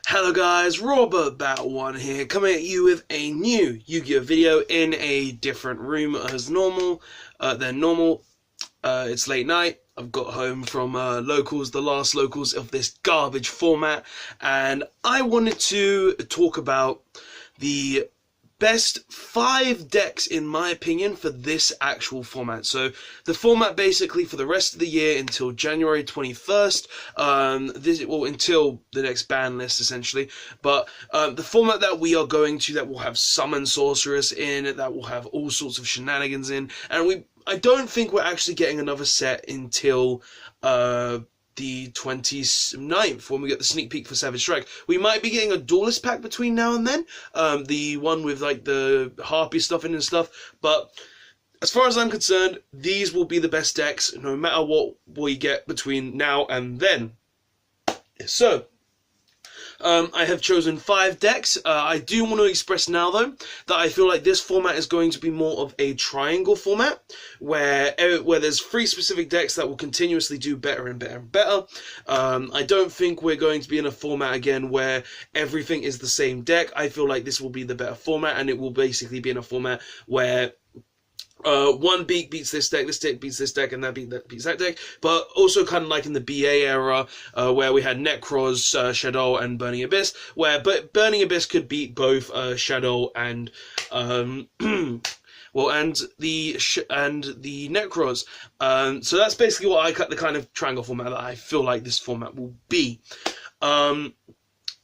Hello guys, Robert Battle One here, coming at you with a new Yu-Gi-Oh video in a different room as normal. It's late night. I've got home from the last locals of this garbage format, and I wanted to talk about the best 5 decks, in my opinion, for this actual format. So the format basically for the rest of the year until January 21st, until the next ban list essentially. But the format that we are going to, that will have Summon Sorceress in, that will have all sorts of shenanigans in, and I don't think we're actually getting another set until the 29th, when we get the sneak peek for Savage Strike. We might be getting a Duelist pack between now and then, the one with like the Harpy stuff in and stuff, but as far as I'm concerned, these will be the best decks no matter what we get between now and then. So I have chosen 5 decks. I do want to express now, though, that I feel like this format is going to be more of a triangle format, where there's 3 specific decks that will continuously do better and better and better. I don't think we're going to be in a format again where everything is the same deck. I feel like this will be the better format, and it will basically be in a format where one deck beats this deck beats this deck, and that beats that deck. But also kind of like in the BA era, where we had Necros, Shadow, and Burning Abyss, but Burning Abyss could beat both Shadow and and the Necros. So that's basically what the kind of triangle format that I feel like this format will be.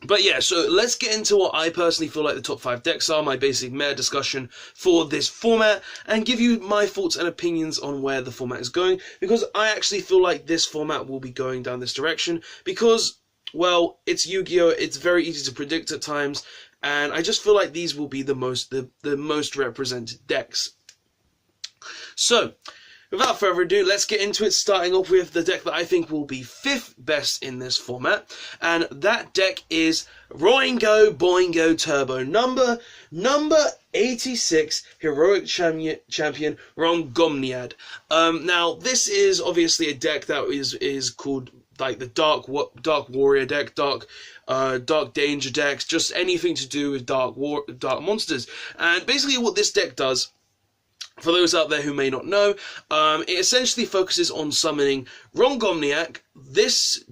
But yeah, so let's get into what I personally feel like the top 5 decks are, my basic meta discussion for this format, and give you my thoughts and opinions on where the format is going, because I actually feel like this format will be going down this direction, because, well, it's Yu-Gi-Oh! It's very easy to predict at times, and I just feel like these will be the most represented decks. So, without further ado, let's get into it, starting off with the deck that I think will be 5th best in this format, and that deck is Roingo Boingo Turbo, number 86, Heroic Champion Rongomniad. Now, this is obviously a deck that is called like the Dark Warrior deck, Dark Danger decks, just anything to do with dark monsters. And basically what this deck does, for those out there who may not know, it essentially focuses on summoning Rongomniac, this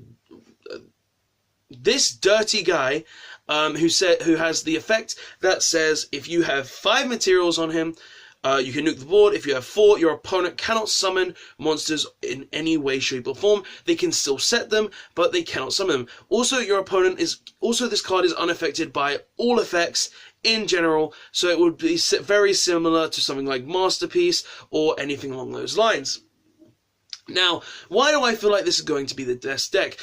dirty guy, who has the effect that says if you have 5 materials on him, you can nuke the board. If you have 4, your opponent cannot summon monsters in any way, shape, or form. They can still set them, but they cannot summon them. Also, this card is unaffected by all effects in general, so it would be very similar to something like Masterpiece or anything along those lines. Now, why do I feel like this is going to be the best deck?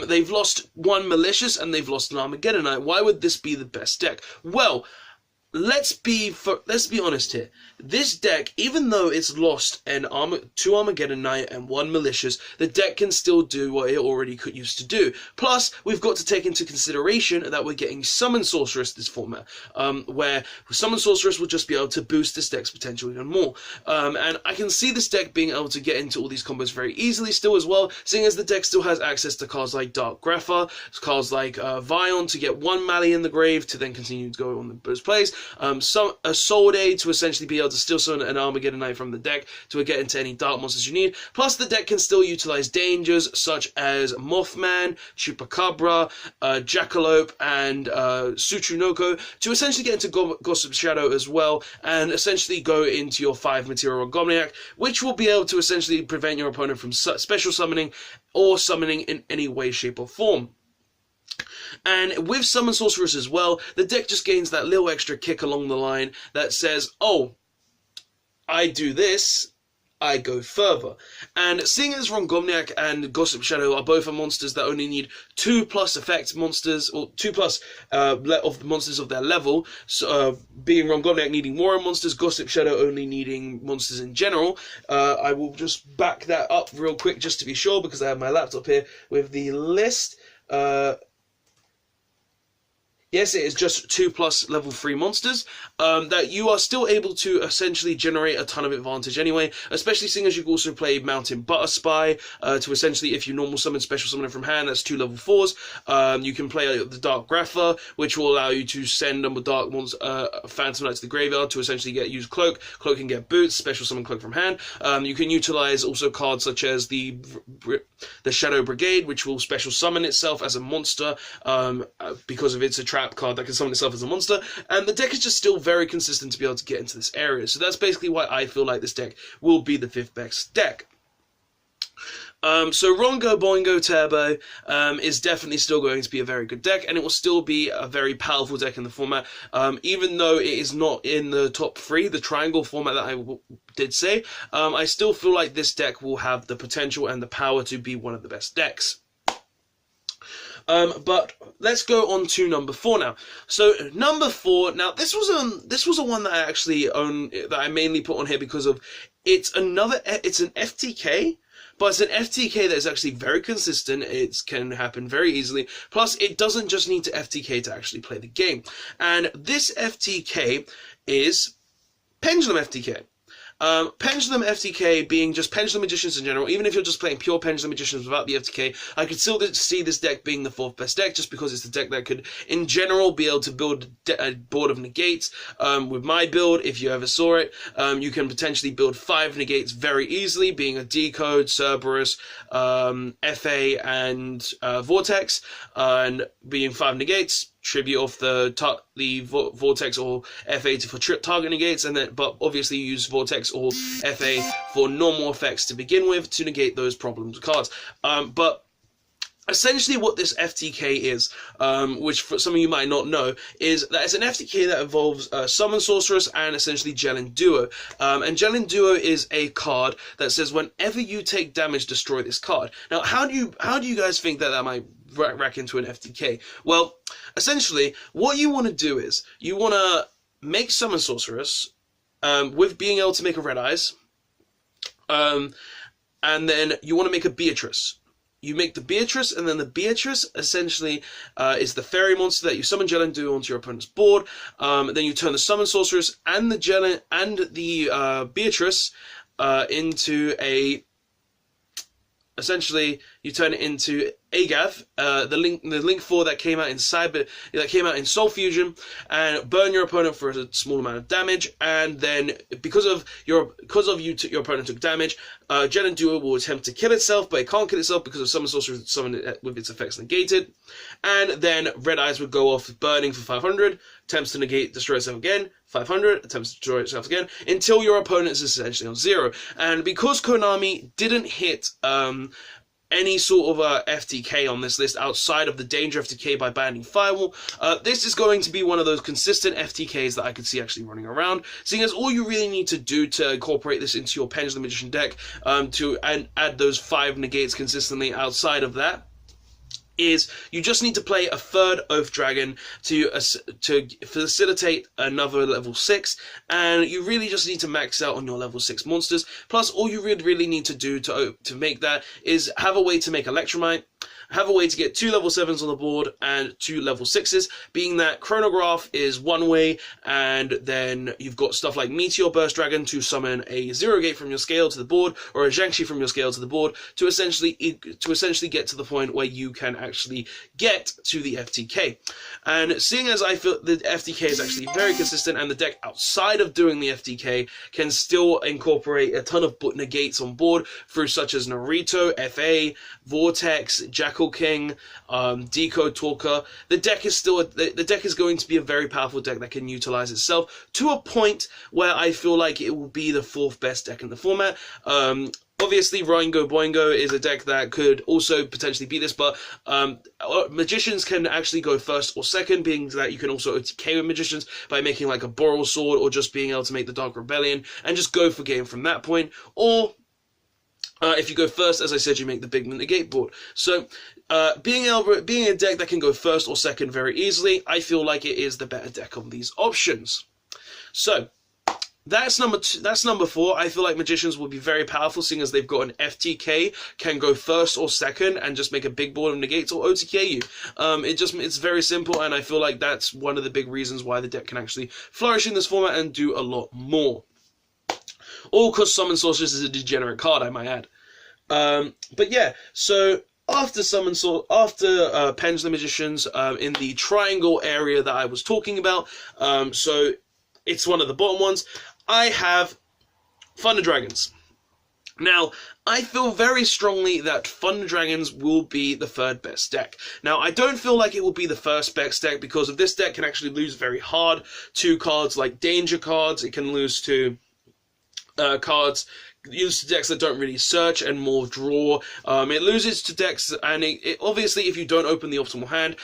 They've lost one Malicious and they've lost an Armageddonite. Why would this be the best deck? Well, let's be honest here. This deck, even though it's lost 2 Armageddonite and 1 Malicious, the deck can still do what it already used to do. Plus, we've got to take into consideration that we're getting Summon Sorceress this format, where Summon Sorceress will just be able to boost this deck's potential even more. And I can see this deck being able to get into all these combos very easily still as well, seeing as the deck still has access to cards like Dark Grapha, cards like Vion to get 1 Mally in the grave to then continue to go on those plays, a Soul Day to essentially be able to still summon an Armageddonite from the deck to get into any dark monsters you need. Plus, the deck can still utilize dangers such as Mothman, Chupacabra, Jackalope, and Tsuchunoko to essentially get into Gossip Shadow as well, and essentially go into your 5 material Rongomniac, which will be able to essentially prevent your opponent from special summoning or summoning in any way, shape, or form. And with Summon Sorceress as well, the deck just gains that little extra kick along the line that says, oh, I do this, I go further. And seeing as Rongomniac and Gossip Shadow are both monsters that only need 2+ effect monsters, or 2+ of the monsters of their level, so, being Rongomniac needing Warrior monsters, Gossip Shadow only needing monsters in general, I will just back that up real quick just to be sure, because I have my laptop here with the list. Yes, it is just 2+ level 3 monsters, that you are still able to essentially generate a ton of advantage anyway, especially seeing as you can also play Mountain Butter Spy, to essentially, if you normal summon, special summon from hand, that's 2 level 4s. You can play the Dark Grapher, which will allow you to send a Dark Phantom Knight to the graveyard to essentially use Cloak. Cloak can get boots, special summon Cloak from hand. You can utilize also cards such as the Shadow Brigade, which will special summon itself as a monster, because of its a trap card that can summon itself as a monster, and the deck is just still very consistent to be able to get into this area. So that's basically why I feel like this deck will be the 5th best deck. So Rongo Boingo Turbo is definitely still going to be a very good deck, and it will still be a very powerful deck in the format, even though it is not in the top 3, the triangle format that I did say. I still feel like this deck will have the potential and the power to be one of the best decks. But let's go on to number 4 now. So number 4, now this was a one that I actually own, that I mainly put on here because of it's an FTK, but it's an FTK that is actually very consistent. It can happen very easily. Plus, it doesn't just need to FTK to actually play the game. And this FTK is Pendulum FTK. Pendulum FTK being just Pendulum Magicians in general. Even if you're just playing pure Pendulum Magicians without the FTK, I could still see this deck being the 4th best deck, just because it's the deck that could, in general, be able to build a board of negates. With my build, if you ever saw it, you can potentially build 5 negates very easily, being a Decode, Cerberus, FA, and Vortex, and being 5 negates. Tribute off the Vortex or FA for target negates, and then but obviously use Vortex or FA for normal effects to begin with to negate those problems cards. But essentially what this FTK is, which for some of you might not know, is that it's an FTK that involves Summon Sorceress and essentially Gelin Duo. And Gelin Duo is a card that says whenever you take damage, destroy this card. Now, how do you guys think that might rack into an FTK? Well, essentially, what you want to do is you want to make Summon Sorceress with being able to make a Red Eyes, and then you want to make a Beatrice. You make the Beatrice, and then the Beatrice essentially is the fairy monster that you summon Gelin Duo onto your opponent's board. Then you turn the Summon Sorceress and the Gelin and the Beatrice into a. Essentially, you turn it into Agav, the Link 4 that came out in Soul Fusion, and burn your opponent for a small amount of damage. And then, because your opponent took damage, Gelin Duo will attempt to kill itself, but it can't kill itself because of Summon Sorceress summon it with its effects negated. And then Red Eyes would go off burning for 500, attempts to negate, destroy itself again, 500, attempts to destroy itself again, until your opponent is essentially on 0. And because Konami didn't hit any sort of FTK on this list outside of the Danger FTK by banning Firewall, this is going to be one of those consistent FTKs that I could see actually running around, seeing as all you really need to do to incorporate this into your Pendulum Magician deck, and add those 5 negates consistently outside of that, is you just need to play a 3rd Oath Dragon to facilitate another level 6, and you really just need to max out on your level 6 monsters. Plus, all you really need to do to make that is have a way to make Electromite, have a way to get 2 level 7s on the board and 2 level 6s, being that Chronograph is one way, and then you've got stuff like Meteor Burst Dragon to summon a 0 gate from your scale to the board, or a Zhangxi from your scale to the board, to essentially get to the point where you can actually get to the FTK. And seeing as I feel the FTK is actually very consistent, and the deck outside of doing the FTK can still incorporate a ton of negates on board through such as Naruto, FA, Vortex, Jackal King, Decode Talker, the deck is going to be a very powerful deck that can utilize itself to a point where I feel like it will be the 4th best deck in the format. Obviously, Ringo Boingo is a deck that could also potentially beat this, but Magicians can actually go 1st or 2nd, being that you can also OTK with Magicians by making like a Boral Sword, or just being able to make the Dark Rebellion and just go for game from that point. Or if you go 1st, as I said, you make the big negate board. So, being a deck that can go 1st or 2nd very easily, I feel like it is the better deck of these options. So, That's number two. That's number four. I feel like magicians will be very powerful, seeing as they've got an FTK, can go first or second, and just make a big board of negates or OTK you. It's very simple, and I feel like that's one of the big reasons why the deck can actually flourish in this format and do a lot more. All because Summon Sorceress is a degenerate card, I might add. But yeah, so after Pendulum Magicians, in the triangle area that I was talking about, so it's one of the bottom ones, I have Thunder Dragons. Now, I feel very strongly that Thunder Dragons will be the third best deck. Now, I don't feel like it will be the first best deck, because of this deck can actually lose very hard to cards like Danger cards. It can lose to cards used to decks that don't really search and more draw. It loses to decks, and it obviously, if you don't open the optimal hand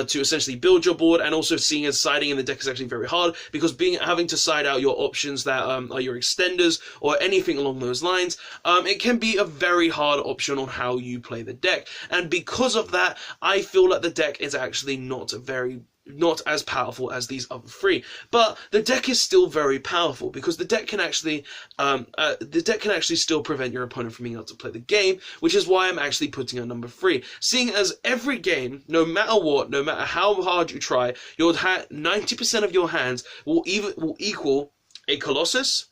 to essentially build your board, and also seeing as siding in the deck is actually very hard, because having to side out your options that are your extenders or anything along those lines, it can be a very hard option on how you play the deck. And because of that, I feel like the deck is actually not as powerful as these other three, but the deck is still very powerful, because the deck can actually still prevent your opponent from being able to play the game, which is why I'm actually putting at number 3. Seeing as every game, no matter what, no matter how hard you try, 90% of your hands will equal a Colossus,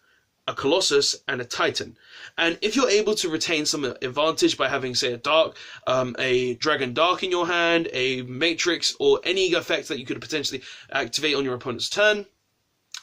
and a Titan. And if you're able to retain some advantage by having, say, a Dragon Dark in your hand, a Matrix, or any effect that you could potentially activate on your opponent's turn,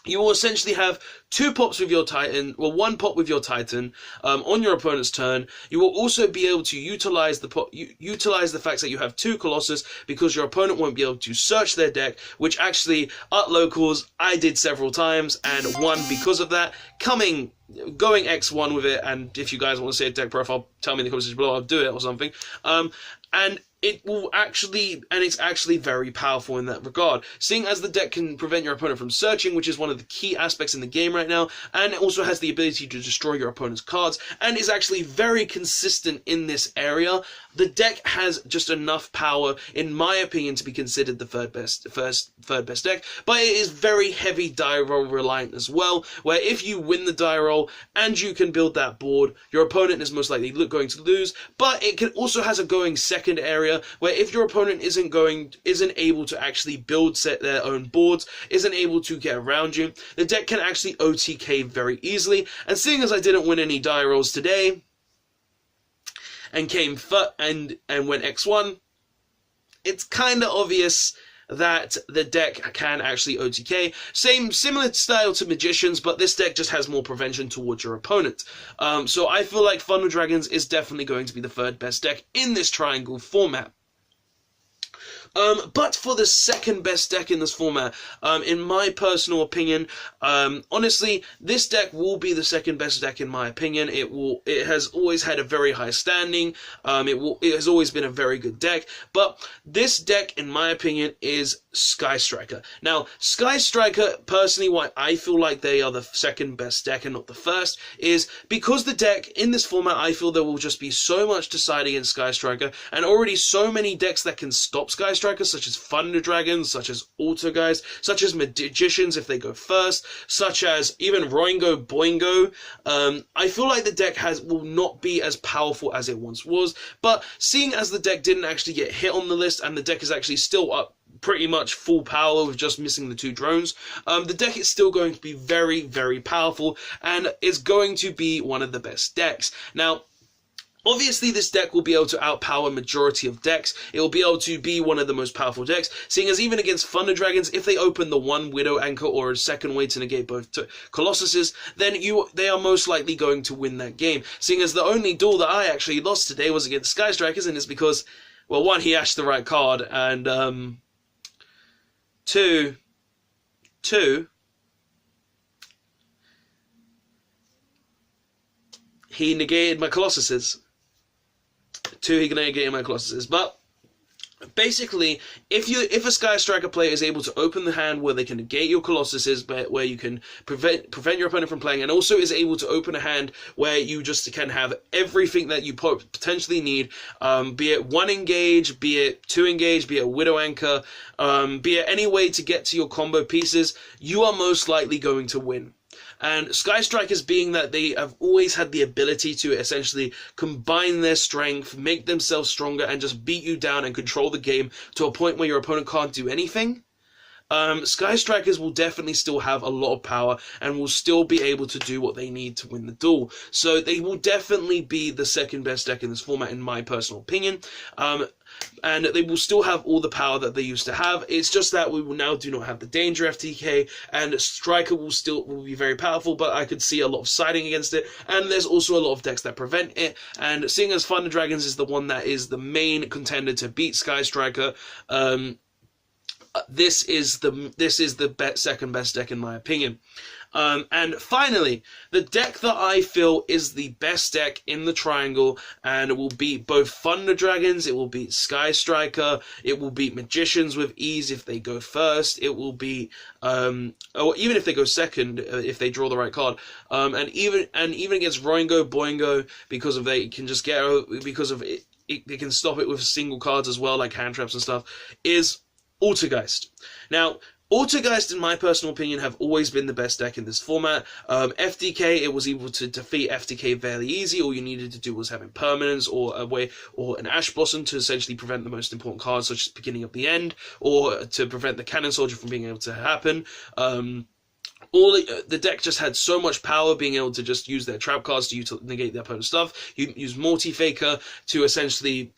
you will essentially have 2 pops with your Titan, well, 1 pop with your Titan on your opponent's turn. You will also be able to utilize the fact that you have 2 Colossus, because your opponent won't be able to search their deck, which actually, at locals, I did several times and won because of that, going X1 with it. And if you guys want to see a deck profile, tell me in the comments below, I'll do it or something. And it's actually very powerful in that regard, seeing as the deck can prevent your opponent from searching, which is one of the key aspects in the game right now, and it also has the ability to destroy your opponent's cards, and is actually very consistent in this area. The deck has just enough power, in my opinion, to be considered the third best deck, but it is very heavy die roll reliant as well, where if you win the die roll and you can build that board, your opponent is most likely going to lose. But it also has a going second area, where if your opponent isn't able to actually build their own boards, isn't able to get around you, the deck can actually OTK very easily. And seeing as I didn't win any die rolls today, and went X1, it's kind of obvious that the deck can actually OTK. Similar style to Magicians, but this deck just has more prevention towards your opponent. So I feel like Thunder Dragons is definitely going to be the third best deck in this triangle format. But for the second best deck in this format, in my personal opinion, honestly, this deck will be the second best deck in my opinion. It has always had a very high standing. It has always been a very good deck. But this deck, in my opinion, is Sky Striker. Now, Sky Striker, personally, why I feel like they are the second best deck and not the first, is because the deck in this format, I feel there will just be so much to side against Sky Striker, and already so many decks that can stop Sky Striker, such as Thunder Dragons, such as Otto Geist, such as Magicians if they go first, such as even Roingo Boingo. I feel like the deck will not be as powerful as it once was, but seeing as the deck didn't actually get hit on the list, and the deck is actually still up pretty much full power with just missing the 2 drones, the deck is still going to be very, very powerful, and is going to be one of the best decks. Now, obviously, this deck will be able to outpower majority of decks. It will be able to be one of the most powerful decks, seeing as even against Thunder Dragons, if they open the 1 Widow Anchor or a second way to negate both Colossuses, then they are most likely going to win that game. Seeing as the only duel that I actually lost today was against Sky Strikers, and it's because, well, 1, he ashed the right card, and 2, he negated my Colossuses. 2, he negated my Colossuses. But basically, if a Sky Striker player is able to open the hand where they can negate your Colossuses, but where you can prevent your opponent from playing, and also is able to open a hand where you just can have everything that you potentially need, be it 1 engage, be it 2 engage, be it a Widow Anchor, be it any way to get to your combo pieces, you are most likely going to win. And Sky Strikers being that they have always had the ability to essentially combine their strength, make themselves stronger, and just beat you down and control the game to a point where your opponent can't do anything. Sky Strikers will definitely still have a lot of power and will still be able to do what they need to win the duel. So they will definitely be the second best deck in this format, in my personal opinion. And they will still have all the power that they used to have. It's just that we will now do not have the Danger FTK, and Striker will be very powerful, but I could see a lot of siding against it, and there's also a lot of decks that prevent it. And seeing as Thunder Dragons is the one that is the main contender to beat Sky Striker, this is the second best deck in my opinion. And finally, the deck that I feel is the best deck in the triangle, and it will beat both Thunder Dragons, it will beat Sky Striker, it will beat Magicians with ease if they go first, it will beat, or even if they go second, if they draw the right card, and even against Roingo, Boingo, because of they can just get, because of it, they can stop it with single cards as well, like hand traps and stuff, is Otto Geist. Now, Otto Geist, in my personal opinion, have always been the best deck in this format. FDK, it was able to defeat FDK fairly easy. All you needed to do was have impermanence or an Ash Blossom to essentially prevent the most important cards, such as beginning of the end, or to prevent the Cannon Soldier from being able to happen. The deck just had so much power, being able to just use their trap cards to negate their opponent's stuff. You use Multi-Faker to essentially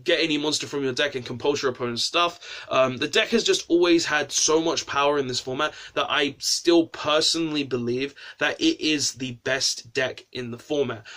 get any monster from your deck and compulse your opponent's stuff. The deck has just always had so much power in this format that I still personally believe that it is the best deck in the format.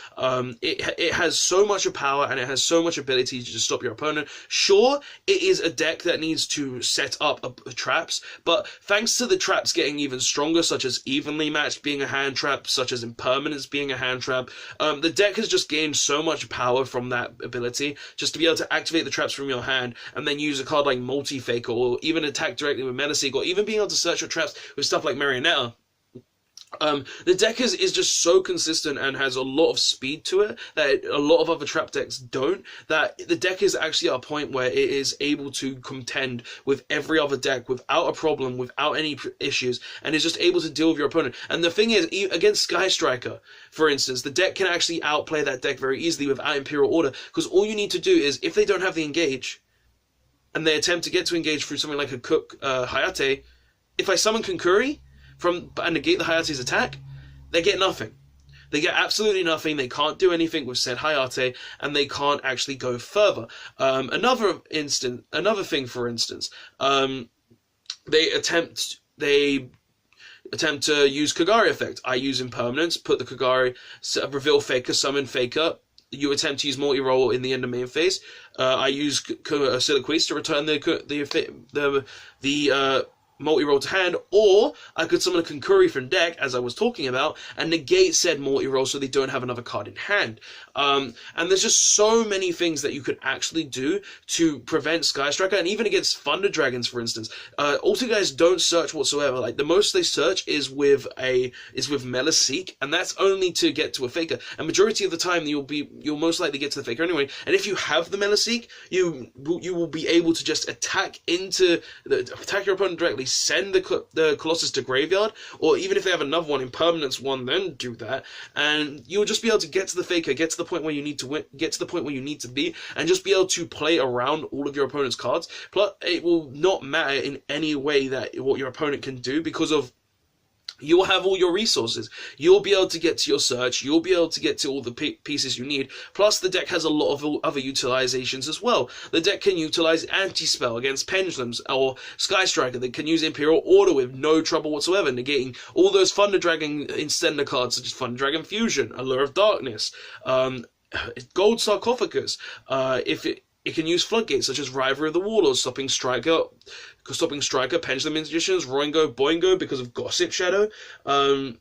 It has so much power and it has so much ability to just stop your opponent. Sure, it is a deck that needs to set up traps, but thanks to the traps getting even stronger, such as Evenly Matched being a hand trap, such as Impermanence being a hand trap, the deck has just gained so much power from that ability, just to be able to activate the traps from your hand, and then use a card like Multi-Faker, or even attack directly with Menacing, or even being able to search your traps with stuff like Marionetta. The deck is just so consistent and has a lot of speed to it that a lot of other trap decks don't, that the deck is actually at a point where it is able to contend with every other deck without a problem, without any issues, and is just able to deal with your opponent. And the thing is, against Sky Striker, for instance, the deck can actually outplay that deck very easily without Imperial Order, because all you need to do is, if they don't have the engage, and they attempt to get to engage through something like a Cook Hayate, if I summon Konkuri and negate the Hayate's attack, they get nothing. They get absolutely nothing. They can't do anything with said Hayate, and they can't actually go further. Another thing, for instance, they attempt to use Kagari effect. I use Impermanence, put the Kagari, reveal Faker, summon Faker. You attempt to use multi-roll in the end of main phase. I use Siliquise to return the multi-roll to hand, or I could summon a Konkuri from deck, as I was talking about, and negate said multi-roll so they don't have another card in hand. And there's just so many things that you could actually do to prevent Sky Striker, and even against Thunder Dragons, for instance. Otto Geist don't search whatsoever. Like, the most they search is with Melee Seek, and that's only to get to a Faker. And majority of the time, you'll most likely get to the Faker anyway. And if you have the Melee Seek, you will be able to just attack your opponent directly, send the Colossus to graveyard, or even if they have another one, Impermanence one, then do that, and you'll just be able to get to the Faker, get to the point where you need to win, get to the point where you need to be, and just be able to play around all of your opponent's cards. Plus, it will not matter in any way that what your opponent can do, because of you'll have all your resources. You'll be able to get to your search. You'll be able to get to all the pieces you need. Plus, the deck has a lot of other utilizations as well. The deck can utilize Anti-Spell against Pendulums, or Sky Striker that can use Imperial Order with no trouble whatsoever, negating all those Thunder Dragon Extender cards, such as Thunder Dragon Fusion, Allure of Darkness, Gold Sarcophagus. It can use floodgates such as Rivalry of the Warlords, stopping Striker, Pendulum Magicians, Roingo, Boingo because of Gossip Shadow. And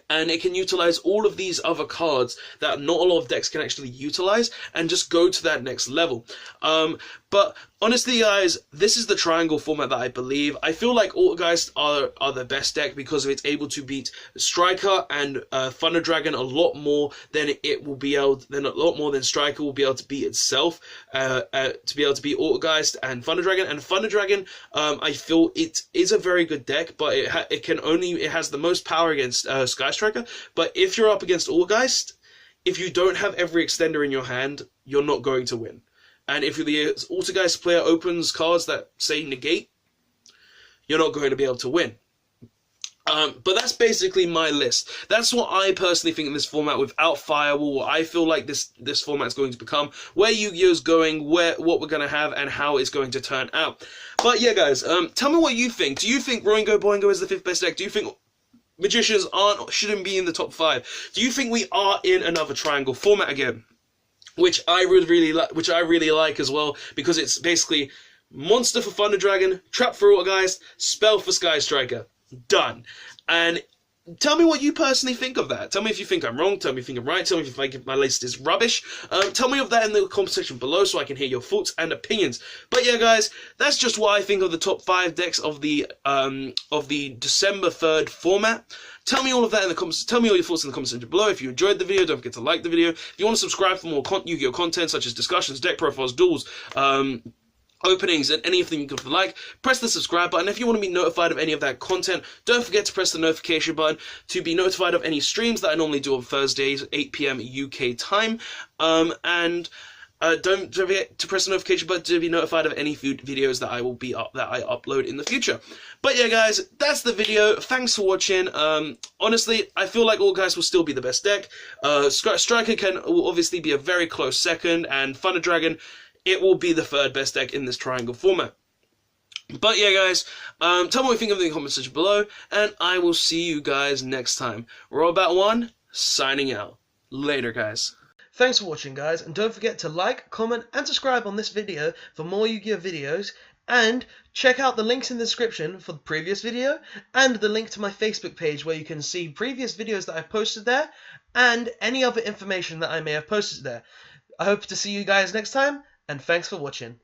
it can utilize all of these other cards that not a lot of decks can actually utilize, and just go to that next level. But Honestly, guys, this is the triangle format that I believe. I feel like Otto Geist are the best deck because it's able to beat Striker and Thunder Dragon a lot more than a lot more than Striker will be able to beat itself. To be able to beat Otto Geist and Thunder Dragon. And Thunder Dragon, I feel it is a very good deck, but it has the most power against Sky Striker. But if you're up against Otto Geist, if you don't have every extender in your hand, you're not going to win. And if the Otto Geist player opens cards that say negate, you're not going to be able to win. But that's basically my list. That's what I personally think in this format without Firewall, what I feel like this format is going to become, where Yu-Gi-Oh! Is going, what we're going to have, and how it's going to turn out. But yeah, guys, tell me what you think. Do you think Roingo Boingo is the 5th best deck? Do you think Magicians shouldn't be in the top 5? Do you think we are in another triangle format again? Which I really like as well, because it's basically monster for Thunder Dragon, trap for Otto Geist, spell for Sky Striker. Done. And tell me what you personally think of that. Tell me if you think I'm wrong. Tell me if you think I'm right. Tell me if my list is rubbish. Tell me of that in the comment section below so I can hear your thoughts and opinions. But yeah, guys, that's just what I think of the top 5 decks of the December 3rd format. Tell me all of that in the comments. Tell me all your thoughts in the comments section below. If you enjoyed the video, don't forget to like the video. If you want to subscribe for more Yu-Gi-Oh! Content such as discussions, deck profiles, duels, openings, and anything you could like, press the subscribe button. If you want to be notified of any of that content, don't forget to press the notification button to be notified of any streams that I normally do on Thursdays, 8 PM UK time. Don't forget to press the notification button to be notified of any videos that I upload in the future. But yeah, guys, that's the video. Thanks for watching. Honestly, I feel like Otto Geist will still be the best deck. Striker will obviously be a very close second, and Thunder Dragon, it will be the 3rd best deck in this triangle format. But yeah, guys, tell me what you think of the comment section below, and I will see you guys next time. Robat1, signing out. Later, guys. Thanks for watching, guys, and don't forget to like, comment, and subscribe on this video for more Yu-Gi-Oh! Videos, and check out the links in the description for the previous video, and the link to my Facebook page where you can see previous videos that I've posted there, and any other information that I may have posted there. I hope to see you guys next time, and thanks for watching.